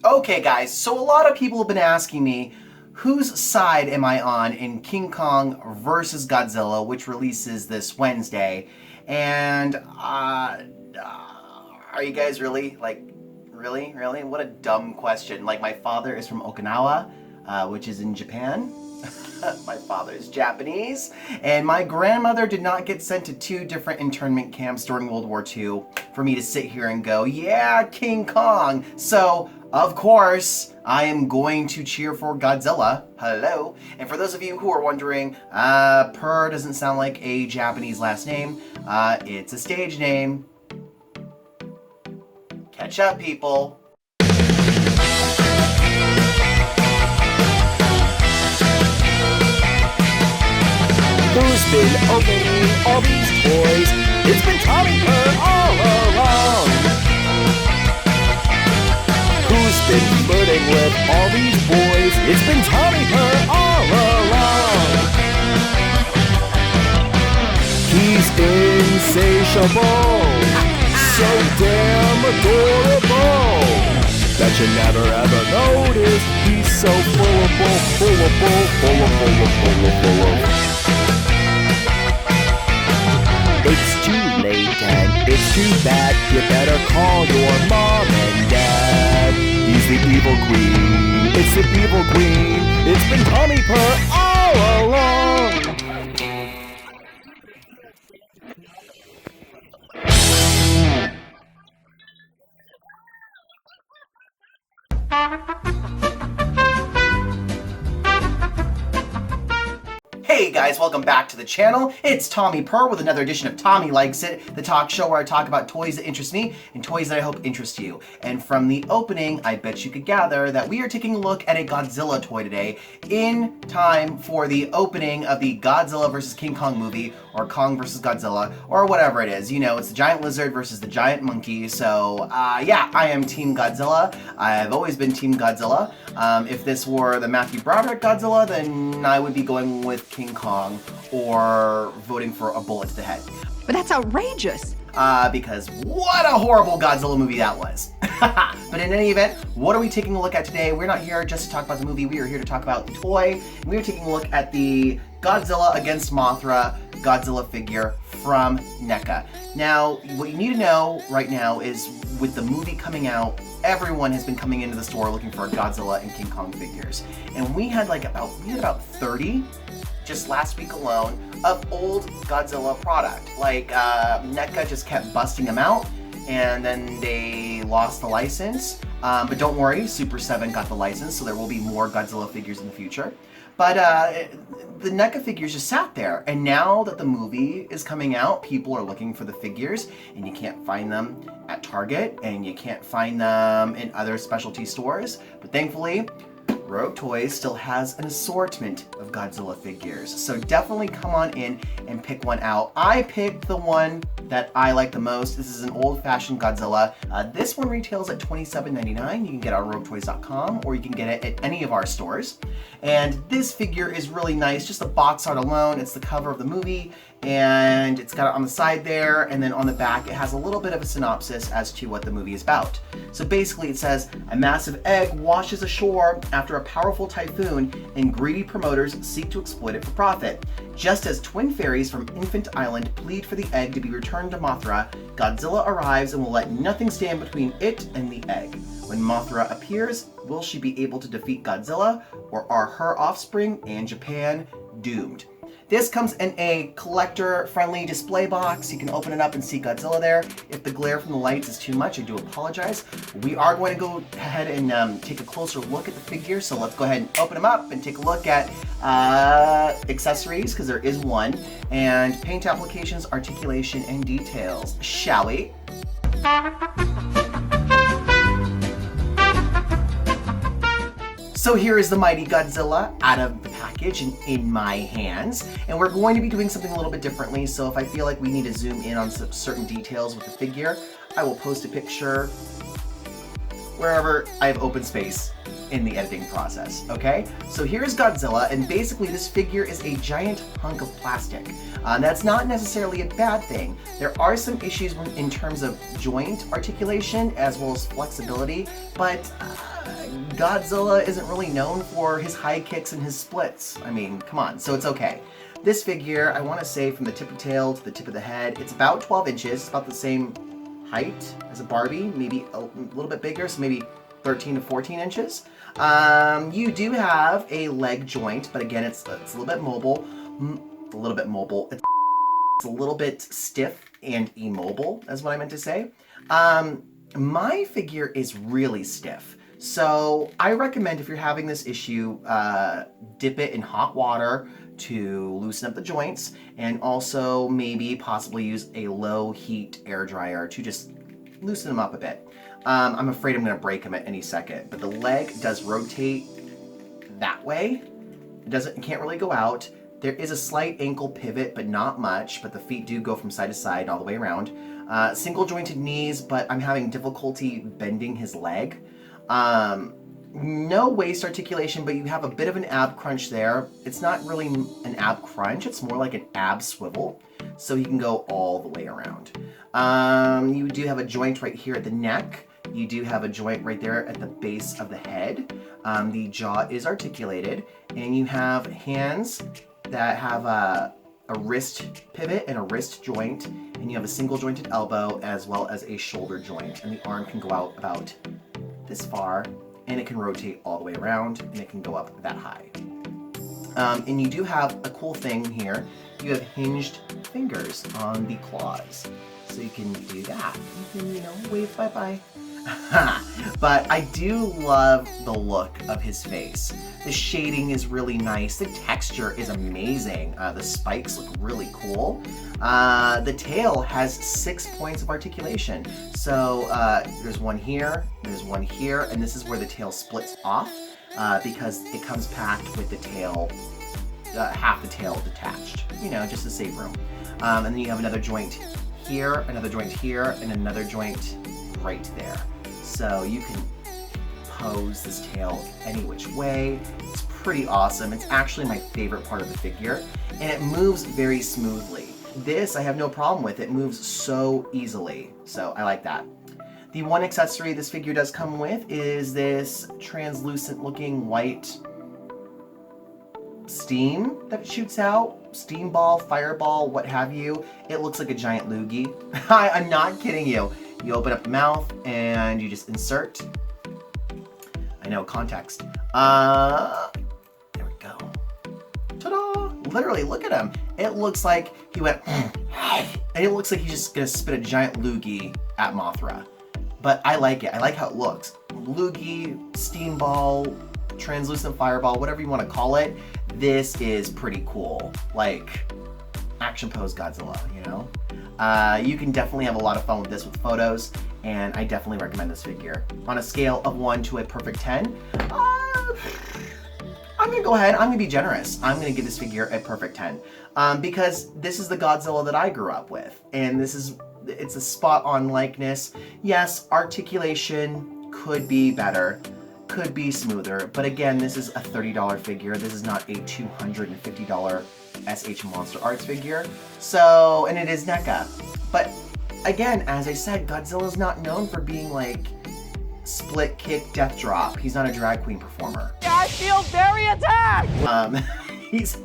Okay guys, so a lot of people have been asking me whose side am I on in King Kong versus Godzilla, which releases this Wednesday. And are you guys really really? What a dumb question. Like, my father is from Okinawa, which is in Japan. My father is Japanese, and my grandmother did not get sent to two different internment camps during World War II for me to sit here and go, yeah, King Kong. So, of course, I am going to cheer for Godzilla. Hello. And for those of you who are wondering, Purr doesn't sound like a Japanese last name. It's a stage name. Catch up, people. Who's been opening all these toys? It's been Tommy Purr all along. Who's been flirting with all these boys? It's been Tommy Purr all along. He's insatiable, so damn adorable that you never ever notice. He's so full of. It's too late and it's too bad. You better call your mom and dad. He's the evil queen. It's the evil queen. It's been Tommy Purr all along. Hey guys, welcome back to the channel. It's Tommy Purr with another edition of Tommy Likes It, the talk show where I talk about toys that interest me and toys that I hope interest you. And from the opening, I bet you could gather that we are taking a look at a Godzilla toy today in time for the opening of the Godzilla vs. King Kong movie, or Kong vs. Godzilla, or whatever it is. You know, it's the giant lizard versus the giant monkey. So, yeah, I am Team Godzilla. I've always been Team Godzilla. If this were the Matthew Broderick Godzilla, then I would be going with King Kong or voting for a bullet to the head. But that's outrageous. Because what a horrible Godzilla movie that was. But in any event, what are we taking a look at today? We're not here just to talk about the movie. We are here to talk about the toy. And we are taking a look at the Godzilla against Mothra Godzilla figure from Neca. Now, what you need to know right now is with the movie coming out, everyone has been coming into the store looking for Godzilla and King Kong figures. And we had about 30 just last week alone of old Godzilla product. Like, NECA just kept busting them out, and then they lost the license. But don't worry, Super 7 got the license, so there will be more Godzilla figures in the future. But the NECA figures just sat there, and now that the movie is coming out, people are looking for the figures, and you can't find them at Target, and you can't find them in other specialty stores. But thankfully, Rogue Toys still has an assortment of Godzilla figures, so definitely come on in and pick one out. I picked the one that I like the most. This is an old-fashioned Godzilla. This one retails at $27.99. You can get it on roguetoys.com, or you can get it at any of our stores. And this figure is really nice, just the box art alone. It's the cover of the movie, and it's got it on the side there, and then on the back it has a little bit of a synopsis as to what the movie is about. So basically it says, a massive egg washes ashore after a powerful typhoon, and greedy promoters seek to exploit it for profit. Just as twin fairies from Infant Island plead for the egg to be returned to Mothra, Godzilla arrives and will let nothing stand between it and the egg. When Mothra appears, will she be able to defeat Godzilla, or are her offspring and Japan doomed? This comes in a collector-friendly display box. You can open it up and see Godzilla there. If the glare from the lights is too much, I do apologize. We are going to go ahead and take a closer look at the figure, so let's go ahead and open them up and take a look at accessories, because there is one, and paint applications, articulation, and details. Shall we? So here is the mighty Godzilla out of the package and in my hands. And we're going to be doing something a little bit differently, so if I feel like we need to zoom in on some certain details with the figure, I will post a picture wherever I have open space in the editing process, okay? So here's Godzilla, and basically this figure is a giant hunk of plastic. That's not necessarily a bad thing. There are some issues in terms of joint articulation as well as flexibility, but Godzilla isn't really known for his high kicks and his splits. I mean, come on, so it's okay. This figure, I want to say from the tip of the tail to the tip of the head, it's about 12 inches, it's about the same height as a Barbie, maybe a little bit bigger, so maybe 13 to 14 inches. You do have a leg joint, but again, it's a little bit mobile. It's a little bit stiff and immobile, is what I meant to say. My figure is really stiff. So I recommend if you're having this issue, dip it in hot water to loosen up the joints, and also maybe possibly use a low heat air dryer to just loosen them up a bit. I'm afraid I'm going to break them at any second, but the leg does rotate that way. It can't really go out. There is a slight ankle pivot, but not much, but the feet do go from side to side all the way around. Single jointed knees, but I'm having difficulty bending his leg. No waist articulation, but you have a bit of an ab crunch there. It's not really an ab crunch, it's more like an ab swivel, so he can go all the way around. You do have a joint right here at the neck. You do have a joint right there at the base of the head. The jaw is articulated, and you have hands that have a wrist pivot and a wrist joint, and you have a single jointed elbow as well as a shoulder joint, and the arm can go out about this far, and it can rotate all the way around, and it can go up that high. And you do have a cool thing here. You have hinged fingers on the claws, so you can do that. You can, wave bye-bye. But I do love the look of his face. The shading is really nice. The texture is amazing. The spikes look really cool. The tail has 6 points of articulation. So there's one here, there's one here, and this is where the tail splits off because it comes packed with the tail, half the tail detached, just to save room. And then you have another joint here, another joint here, and another joint right there. So you can pose this tail any which way. It's pretty awesome. It's actually my favorite part of the figure, and it moves very smoothly. This, I have no problem with. It moves so easily, so I like that. The one accessory this figure does come with is this translucent looking white steam that it shoots out. Steam ball, fireball, what have you. It looks like a giant loogie. I'm not kidding you. You open up the mouth and you just insert. I know, context. There we go. Ta-da! Literally, look at him. It looks like he went, and it looks like he's just gonna spit a giant loogie at Mothra. But I like it. I like how it looks. Loogie, steam ball, translucent fireball, whatever you want to call it. This is pretty cool. Like, action pose Godzilla, You can definitely have a lot of fun with this with photos, and I definitely recommend this figure. On a scale of 1 to a perfect 10, I'm gonna go ahead, I'm gonna be generous. I'm gonna give this figure a perfect 10. Because this is the Godzilla that I grew up with, and it's a spot-on likeness. Yes, articulation could be better, could be smoother, but again, this is a $30 figure. This is not a $250 SH Monster Arts figure. So, and it is NECA. But again, as I said, Godzilla's not known for being like split kick death drop. He's not a drag queen performer. I feel very attacked! He's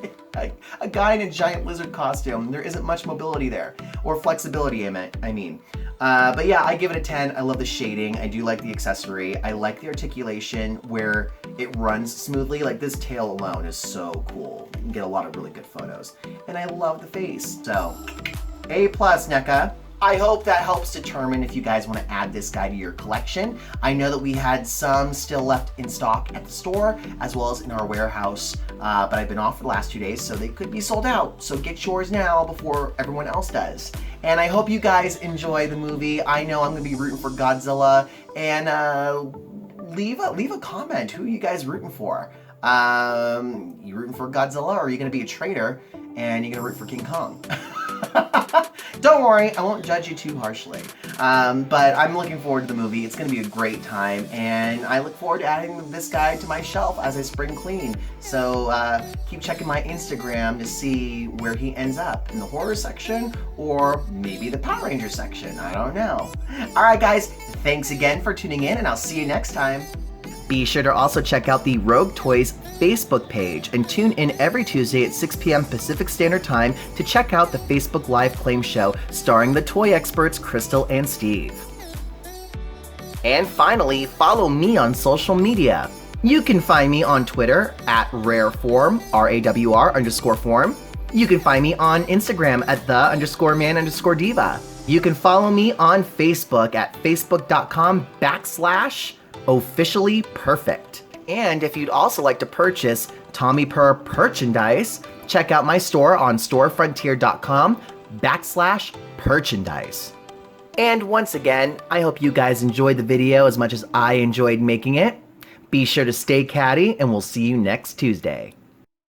a guy in a giant lizard costume. There isn't much mobility there, or flexibility, I mean. But yeah, I give it a 10. I love the shading. I do like the accessory. I like the articulation where it runs smoothly. Like, this tail alone is so cool. You can get a lot of really good photos. And I love the face. So, A+ NECA. I hope that helps determine if you guys want to add this guy to your collection. I know that we had some still left in stock at the store, as well as in our warehouse, but I've been off for the last 2 days, so they could be sold out. So get yours now before everyone else does. And I hope you guys enjoy the movie. I know I'm going to be rooting for Godzilla, and leave a comment. Who are you guys rooting for? You rooting for Godzilla, or are you going to be a traitor and you're going to root for King Kong? Don't worry, I won't judge you too harshly. But I'm looking forward to the movie. It's going to be a great time, and I look forward to adding this guy to my shelf as I spring clean. So keep checking my Instagram to see where he ends up, in the horror section or maybe the Power Ranger section. I don't know. All right, guys, thanks again for tuning in, and I'll see you next time. Be sure to also check out the Rogue Toys Facebook page and tune in every Tuesday at 6 p.m. Pacific Standard Time to check out the Facebook Live Claim Show starring the toy experts Crystal and Steve. And finally, follow me on social media. You can find me on Twitter at rareform, RAWR_form. You can find me on Instagram at _man_diva. You can follow me on Facebook at facebook.com/officially perfect. And if you'd also like to purchase Tommy Purr merchandise, check out my store on storefrontier.com/merchandise. And once again, I hope you guys enjoyed the video as much as I enjoyed making it. Be sure to stay catty, and we'll see you next Tuesday.